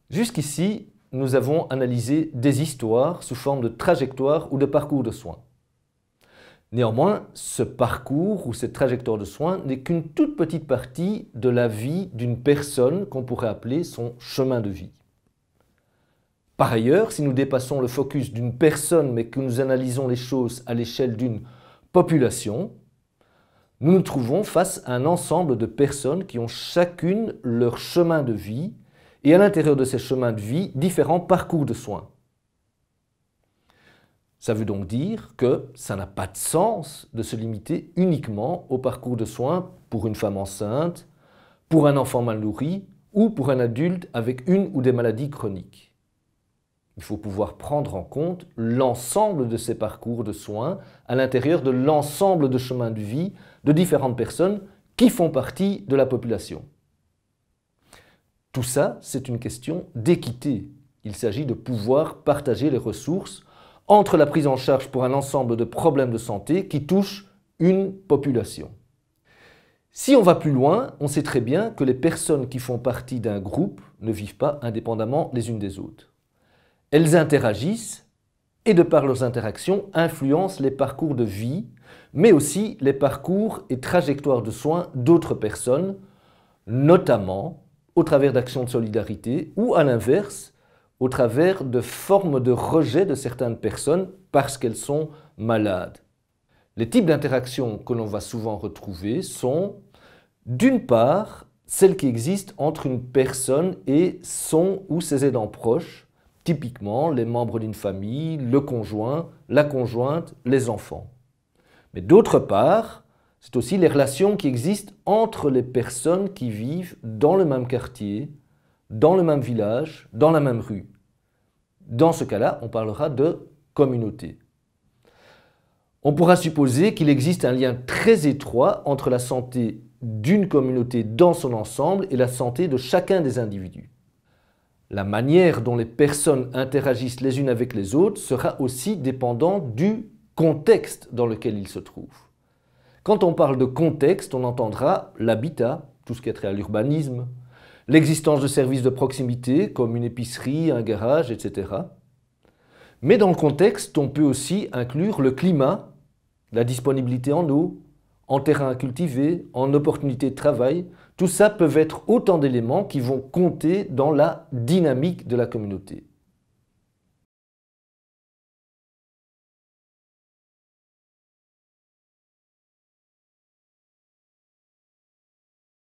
Jusqu'ici, nous avons analysé des histoires sous forme de trajectoires ou de parcours de soins. Néanmoins, ce parcours ou cette trajectoire de soins n'est qu'une toute petite partie de la vie d'une personne qu'on pourrait appeler son chemin de vie. Par ailleurs, si nous dépassons le focus d'une personne mais que nous analysons les choses à l'échelle d'une population, nous nous trouvons face à un ensemble de personnes qui ont chacune leur chemin de vie et à l'intérieur de ces chemins de vie, différents parcours de soins. Ça veut donc dire que ça n'a pas de sens de se limiter uniquement au parcours de soins pour une femme enceinte, pour un enfant mal nourri ou pour un adulte avec une ou des maladies chroniques. Il faut pouvoir prendre en compte l'ensemble de ces parcours de soins à l'intérieur de l'ensemble de chemins de vie de différentes personnes qui font partie de la population. Tout ça, c'est une question d'équité. Il s'agit de pouvoir partager les ressources entre la prise en charge pour un ensemble de problèmes de santé qui touchent une population. Si on va plus loin, on sait très bien que les personnes qui font partie d'un groupe ne vivent pas indépendamment les unes des autres. Elles interagissent et de par leurs interactions influencent les parcours de vie, mais aussi les parcours et trajectoires de soins d'autres personnes, notamment au travers d'actions de solidarité ou à l'inverse, au travers de formes de rejet de certaines personnes parce qu'elles sont malades. Les types d'interactions que l'on va souvent retrouver sont, d'une part, celles qui existent entre une personne et son ou ses aidants proches, typiquement les membres d'une famille, le conjoint, la conjointe, les enfants. Mais d'autre part, c'est aussi les relations qui existent entre les personnes qui vivent dans le même quartier, dans le même village, dans la même rue. Dans ce cas-là, on parlera de communauté. On pourra supposer qu'il existe un lien très étroit entre la santé d'une communauté dans son ensemble et la santé de chacun des individus. La manière dont les personnes interagissent les unes avec les autres sera aussi dépendante du contexte dans lequel ils se trouvent. Quand on parle de contexte, on entendra l'habitat, tout ce qui est trait à l'urbanisme, l'existence de services de proximité comme une épicerie, un garage, etc. Mais dans le contexte, on peut aussi inclure le climat, la disponibilité en eau, en terrain à cultiver, en opportunités de travail. Tout ça peuvent être autant d'éléments qui vont compter dans la dynamique de la communauté.